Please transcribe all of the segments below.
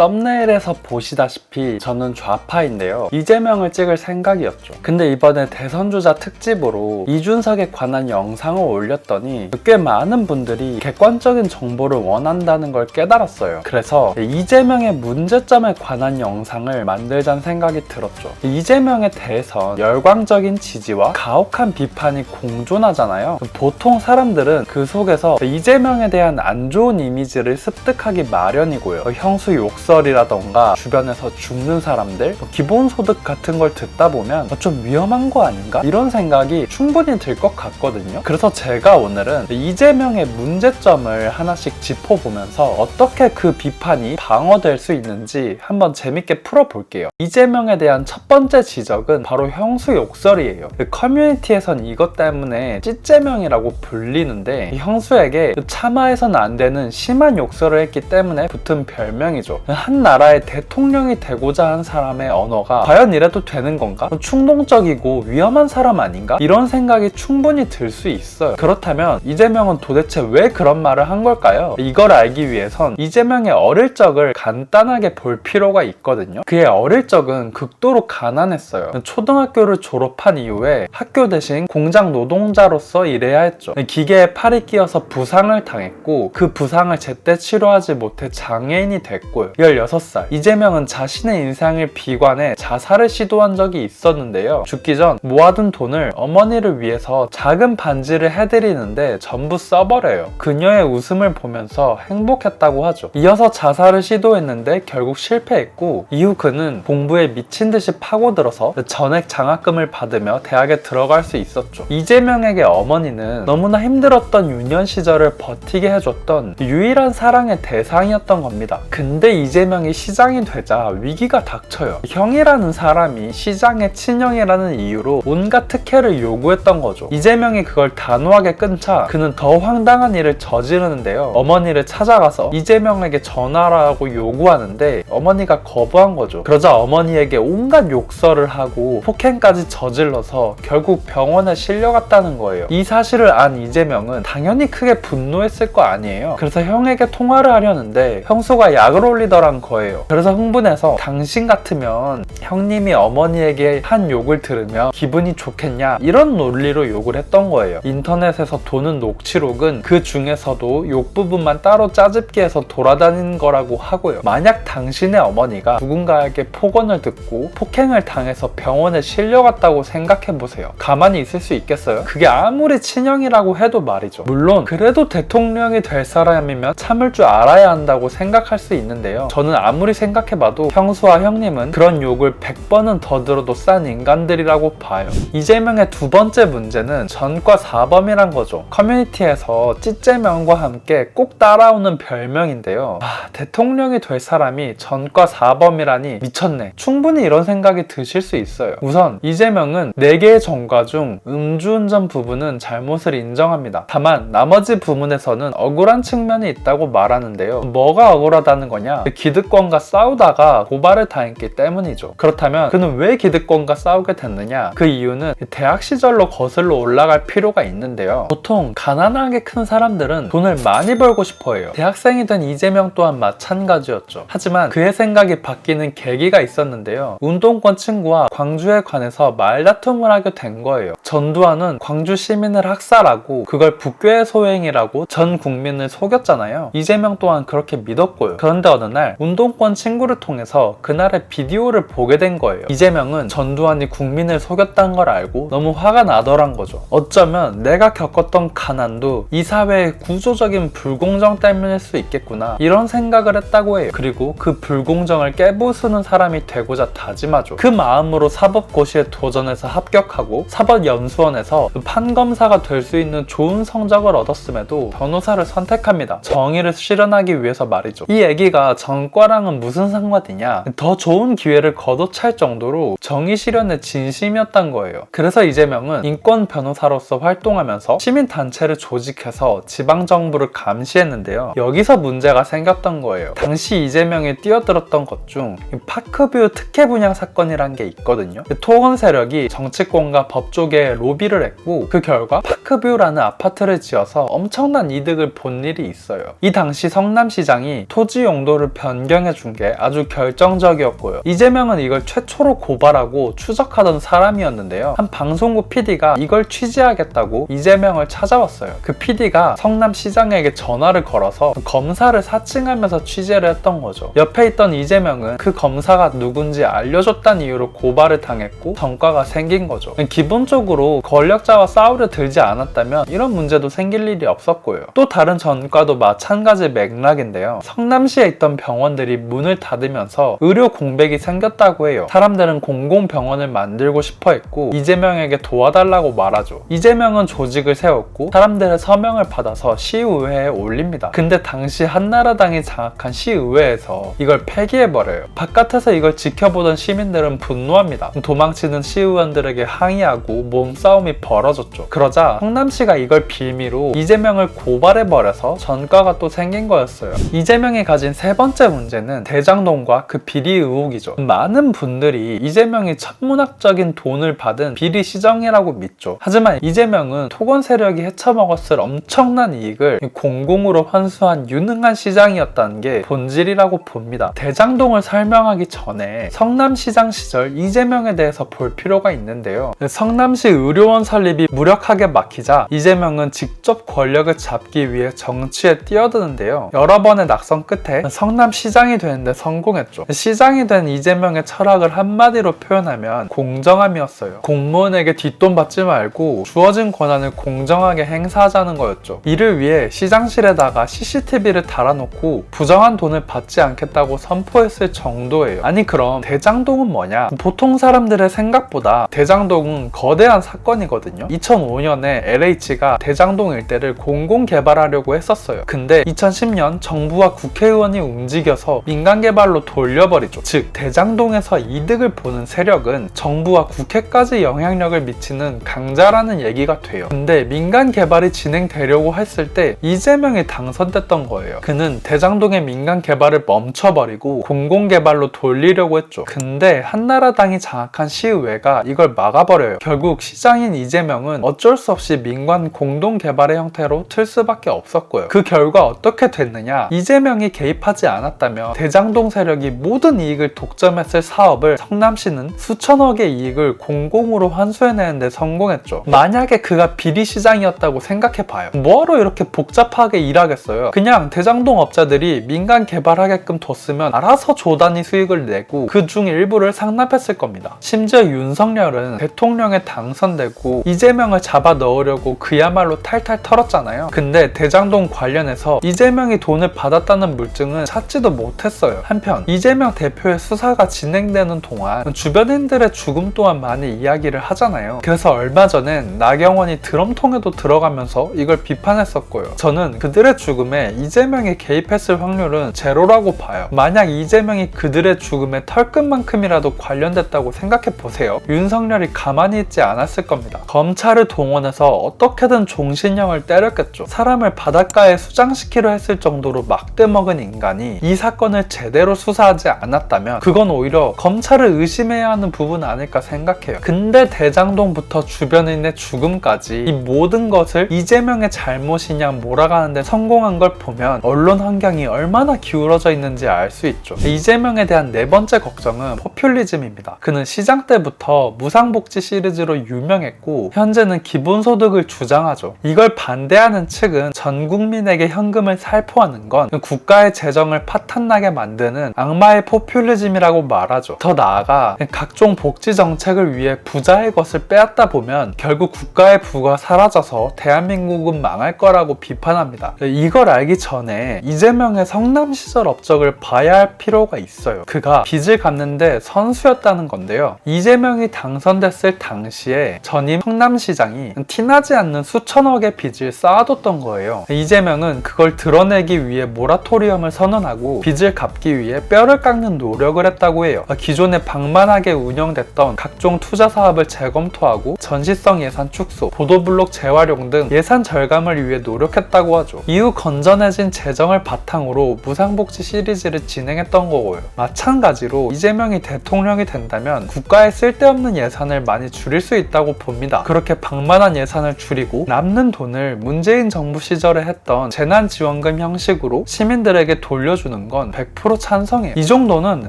썸네일에서 보시다시피 저는 좌파인데요. 이재명을 찍을 생각이었죠. 근데 이번에 대선주자 특집으로 이준석에 관한 영상을 올렸더니 꽤 많은 분들이 객관적인 정보를 원한다는 걸 깨달았어요. 그래서 이재명의 문제점에 관한 영상을 만들자는 생각이 들었죠. 이재명의 대선 열광적인 지지와 가혹한 비판이 공존하잖아요. 보통 사람들은 그 속에서 이재명에 대한 안 좋은 이미지를 습득하기 마련이고요. 형수 욕설이라던가 주변에서 죽는 사람들, 기본소득 같은 걸 듣다 보면 좀 위험한 거 아닌가? 이런 생각이 충분히 들 것 같거든요. 그래서 제가 오늘은 이재명의 문제점을 하나씩 짚어보면서 어떻게 그 비판이 방어될 수 있는지 한번 재밌게 풀어볼게요. 이재명에 대한 첫 번째 지적은 바로 형수 욕설이에요. 커뮤니티에선 이것 때문에 찌재명이라고 불리는데 형수에게 참아해서는 안 되는 심한 욕설을 했기 때문에 붙은 별명이죠. 한 나라의 대통령이 되고자 한 사람의 언어가 과연 이래도 되는 건가? 충동적이고 위험한 사람 아닌가? 이런 생각이 충분히 들 수 있어요. 그렇다면 이재명은 도대체 왜 그런 말을 한 걸까요? 이걸 알기 위해선 이재명의 어릴 적을 간단하게 볼 필요가 있거든요. 그의 어릴 적은 극도로 가난했어요. 초등학교를 졸업한 이후에 학교 대신 공장 노동자로서 일해야 했죠. 기계에 팔이 끼어서 부상을 당했고 그 부상을 제때 치료하지 못해 장애인이 됐고요. 16살 이재명은 자신의 인생을 비관해 자살을 시도한 적이 있었는데요. 죽기 전 모아둔 돈을 어머니를 위해서 작은 반지를 해드리는데 전부 써버려요. 그녀의 웃음을 보면서 행복했다고 하죠. 이어서 자살을 시도했는데 결국 실패했고 이후 그는 공부에 미친 듯이 파고들어서 전액 장학금을 받으며 대학에 들어갈 수 있었죠. 이재명에게 어머니는 너무나 힘들었던 유년 시절을 버티게 해줬던 유일한 사랑의 대상이었던 겁니다. 근데 이재명이 시장이 되자 위기가 닥쳐요. 형이라는 사람이 시장의 친형이라는 이유로 온갖 특혜를 요구했던 거죠. 이재명이 그걸 단호하게 끊자 그는 더 황당한 일을 저지르는데요. 어머니를 찾아가서 이재명에게 전화라고 요구하는데 어머니가 거부한 거죠. 그러자 어머니에게 온갖 욕설을 하고 폭행까지 저질러서 결국 병원에 실려갔다는 거예요. 이 사실을 안 이재명은 당연히 크게 분노했을 거 아니에요. 그래서 형에게 통화를 하려는데 형수가 약을 올리더란 거예요. 그래서 흥분해서 당신 같으면 형님이 어머니에게 한 욕을 들으면 기분이 좋겠냐 이런 논리로 욕을 했던 거예요. 인터넷에서 도는 녹취록은 그 중에서도 욕 부분만 따로 짜집기 해서 돌아다니는 거라고 하고요. 만약 당신의 어머니가 누군가에게 폭언을 듣고 폭행을 당해서 병원에 실려갔다고 생각해보세요. 가만히 있을 수 있겠어요? 그게 아무리 친형이라고 해도 말이죠. 물론 그래도 대통령이 될 사람이면 참을 줄 알아야 한다고 생각할 수 있는데요. 저는 아무리 생각해봐도 형수와 형님은 그런 욕을 100번은 더 들어도 싼 인간들이라고 봐요. 이재명의 두 번째 문제는 전과 사범이란 거죠. 커뮤니티에서 찌재명과 함께 꼭 따라오는 별명인데요. 대통령이 될 사람이 전과 사범이라니 미쳤네. 충분히 이런 생각이 드실 수 있어요. 우선 이재명은 4개의 전과 중 음주운전 부분은 잘못을 인정합니다. 다만 나머지 부분에서는 억울한 측면이 있다고 말하는데요. 뭐가 억울하다는 거냐? 기득권과 싸우다가 고발을 당했기 때문이죠. 그렇다면 그는 왜 기득권과 싸우게 됐느냐? 그 이유는 대학 시절로 거슬러 올라갈 필요가 있는데요. 보통 가난하게 큰 사람들은 돈을 많이 벌고 싶어 해요. 대학생이 된 이재명 또한 마찬가지였죠. 하지만 그의 생각이 바뀌는 계기가 있었는데요. 운동권 친구와 광주에 관해서 말다툼을 하게 된 거예요. 전두환은 광주 시민을 학살하고 그걸 북괴의 소행이라고 전 국민을 속였잖아요. 이재명 또한 그렇게 믿었고요. 그런데 어느 날 운동권 친구를 통해서 그날의 비디오를 보게 된 거예요. 이재명은 전두환이 국민을 속였다는 걸 알고 너무 화가 나더란 거죠. 어쩌면 내가 겪었던 가난도 이 사회의 구조적인 불공정 때문일 수 있겠구나 이런 생각을 했다고 해요. 그리고 그 불공정을 깨부수는 사람이 되고자 다짐하죠. 그 마음으로 사법고시에 도전해서 합격하고 사법연수원에서 판검사가 될 수 있는 좋은 성적을 얻었음에도 변호사를 선택합니다. 정의를 실현하기 위해서 말이죠. 이 얘기가 전과랑은 무슨 상관이냐? 더 좋은 기회를 거둬찰 정도로 정의 실현에 진심이었단 거예요. 그래서 이재명은 인권 변호사로서 활동하면서 시민단체를 조직해서 지방정부를 감시했는데요. 여기서 문제가 생겼던 거예요. 당시 이재명이 뛰어들었던 것 중 파크뷰 특혜 분양 사건이란 게 있거든요. 토건 세력이 정치권과 법조계에 로비를 했고 그 결과 파크뷰라는 아파트를 지어서 엄청난 이득을 본 일이 있어요. 이 당시 성남시장이 토지 용도를 변경해준 게 아주 결정적이었고요. 이재명은 이걸 최초로 고발하고 추적하던 사람이었는데요. 한 방송국 PD가 이걸 취재하겠다고 이재명을 찾아왔어요. 그 PD가 성남시장에게 전화를 걸어서 검사를 사칭하면서 취재를 했던 거죠. 옆에 있던 이재명은 그 검사가 누군지 알려줬다는 이유로 고발을 당했고 전과가 생긴 거죠. 기본적으로 권력자와 싸우려 들지 않았다면 이런 문제도 생길 일이 없었고요. 또 다른 전과도 마찬가지 맥락인데요. 성남시에 있던 병원들이 문을 닫으면서 의료 공백이 생겼다고 해요. 사람들은 공공병원을 만들고 싶어 했고 이재명에게 도와달라고 말하죠. 이재명은 조직을 세웠고 사람들의 서명을 받아서 시의회에 올립니다. 근데 당시 한나라당이 장악한 시의회에서 이걸 폐기해버려요. 바깥에서 이걸 지켜보던 시민들은 분노합니다. 도망치는 시의원들에게 항의하고 몸싸움이 벌어졌죠. 그러자 성남시가 이걸 빌미로 이재명을 고발해버려서 전과가 또 생긴 거였어요. 이재명이 가진 세 번째 문제는 대장동과 그 비리 의혹이죠. 많은 분들이 이재명이 천문학적인 돈을 받은 비리 시정이라고 믿죠. 하지만 이재명은 토건 세력이 헤쳐먹었을 엄청난 이익을 공공으로 환수한 유능한 시장이었다는 게 본질이라고 봅니다. 대장동을 설명하기 전에 성남시장 시절 이재명에 대해서 볼 필요가 있는데요. 성남시 의료원 설립이 무력하게 막히자 이재명은 직접 권력을 잡기 위해 정치에 뛰어드는데요. 여러 번의 낙선 끝에 성남시장이 되는데 성공했죠. 시장이 된 이재명의 철학을 한마디로 표현하면 공정함이었어요. 공무원에게 뒷돈 받지 말고 주어진 권한을 공정하게 행사하자는 거였죠. 이를 위해 시장실에다가 CCTV를 달아놓고 부정한 돈을 받지 않겠다고 선포했을 정도예요. 아니 그럼 대장동은 뭐냐? 보통 사람들의 생각보다 대장동은 거대한 사건이거든요. 2005년에 LH가 대장동 일대를 공공개발하려고 했었어요. 근데 2010년 정부와 국회의원이 움직여서 민간개발로 돌려버리죠. 즉 대장동에서 이득을 보는 세력은 정부와 국회까지 영향력을 미치는 강자라는 얘기가 돼요. 근데 민간개발이 진행되려고 했을 때 이재명이 당선됐던 거예요. 그는 대장동의 민간개발을 멈춰버리고 공공개발로 돌리려고 했죠. 근데 한나라당이 장악한 시의회가 이걸 막아버려요. 결국 시장인 이재명은 어쩔 수 없이 민간 공동개발의 형태로 틀 수밖에 없었고요. 그 결과 어떻게 됐느냐? 이재명이 개입하지 않았다면 대장동 세력이 모든 이익을 독점했을 사업을 성남시는 수천억의 이익을 공공으로 환수해내는데 성공했죠. 만약에 그가 비리시장이었다고 생각해봐요. 뭐하러 이렇게 복잡하게 일하겠어요? 그냥 대장동 업자들이 민간 개발하게끔 뒀으면 알아서 조단위 수익을 내고 그중 일부를 상납했을 겁니다. 심지어 윤석열은 대통령에 당선되고 이재명을 잡아 넣으려고 그야말로 탈탈 털었잖아요. 근데 대장동 관련해서 이재명이 돈을 받았다는 물증은 찾지도 못했어요. 한편 이재명 대표의 수사가 진행되는 동안 주변인들의 죽음 또한 많이 이야기를 하잖아요. 그래서 얼마 전엔 나경원이 드럼통에도 들어가면서 이걸 비판했었고요. 저는 그들의 죽음에 이재명이 개입했을 확률은 제로라고 봐요. 만약 이재명이 그들의 죽음에 털끝만큼이라도 관련됐다고 생각해보세요. 윤석열이 가만히 있지 않았을 겁니다. 검찰을 동원해서 어떻게든 종신형을 때렸겠죠. 사람을 바닷가에 수장시키려 했을 정도로 막대먹은 인간이 이 사건을 제대로 수사하지 않았다면 그건 오히려 검찰을 의심해야 하는 부분 아닐까 생각해요. 근데 대장동부터 주변인의 죽음까지 이 모든 것을 이재명의 잘못이냐 몰아가는데 성공한 걸 보면 언론 환경이 얼마나 기울어져 있는지 알 수 있죠. 이재명에 대한 네 번째 걱정은 포퓰리즘입니다. 그는 시장 때부터 무상복지 시리즈로 유명했고 현재는 기본소득을 주장하죠. 이걸 반대하는 측은 전 국민에게 현금을 살포하는 건 국가의 재정을 파탄나게 만드는 악마의 포퓰리즘이라고 말하죠. 더 나아가 각종 복지 정책을 위해 부자의 것을 빼앗다 보면 결국 국가의 부가 사라져서 대한민국은 망할 거라고 비판합니다. 이걸 알기 전에 이재명의 성남 시절 업적을 봐야 할 필요가 있어요. 그가 빚을 갚는데 선수였다는 건데요. 이재명이 당선됐을 당시에 전임 성남시장이 티나지 않는 수천억의 빚을 쌓아뒀던 거예요. 이재명은 그걸 드러내기 위해 모라토리엄을 선언하고 빚을 갚기 위해 뼈를 깎는 노력을 했다고 해요. 기존에 방만하게 운영됐던 각종 투자 사업을 재검토하고 전시성 예산 축소, 보도블록 재활용 등 예산 절감을 위해 노력했다고 하죠. 이후 건전해진 재정을 바탕으로 무상복지 시리즈를 진행했던 거고요. 마찬가지로 이재명이 대통령이 된다면 국가에 쓸데없는 예산을 많이 줄일 수 있다고 봅니다. 그렇게 방만한 예산을 줄이고 남는 돈을 문재인 정부 시절에 했던 재난지원금 형식으로 시민들에게 돌려주는 올려주는 건 100% 찬성해요. 이 정도는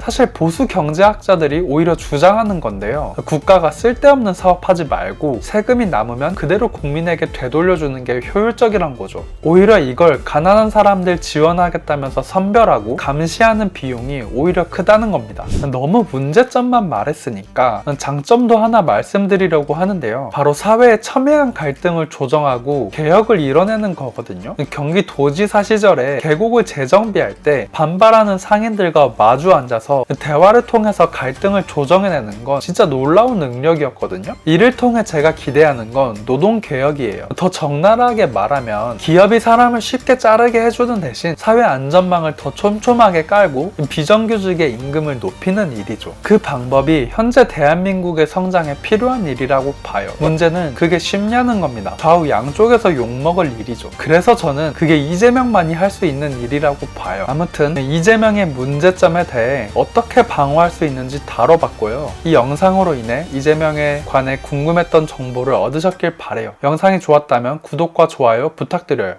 사실 보수 경제학자들이 오히려 주장하는 건데요. 국가가 쓸데없는 사업하지 말고 세금이 남으면 그대로 국민에게 되돌려주는 게 효율적이란 거죠. 오히려 이걸 가난한 사람들 지원하겠다면서 선별하고 감시하는 비용이 오히려 크다는 겁니다. 너무 문제점만 말했으니까 장점도 하나 말씀드리려고 하는데요. 바로 사회의 첨예한 갈등을 조정하고 개혁을 이뤄내는 거거든요. 경기도지사 시절에 계곡을 재정비할 때 반발하는 상인들과 마주 앉아서 대화를 통해서 갈등을 조정해내는 건 진짜 놀라운 능력이었거든요. 이를 통해 제가 기대하는 건 노동개혁이에요. 더 적나라하게 말하면 기업이 사람을 쉽게 자르게 해주는 대신 사회 안전망을 더 촘촘하게 깔고 비정규직의 임금을 높이는 일이죠. 그 방법이 현재 대한민국의 성장에 필요한 일이라고 봐요. 문제는 그게 쉽냐는 겁니다. 좌우 양쪽에서 욕먹을 일이죠. 그래서 저는 그게 이재명만이 할 수 있는 일이라고 봐요. 아무튼 이재명의 문제점에 대해 어떻게 방어할 수 있는지 다뤄봤고요. 이 영상으로 인해 이재명에 관해 궁금했던 정보를 얻으셨길 바래요. 영상이 좋았다면 구독과 좋아요 부탁드려요.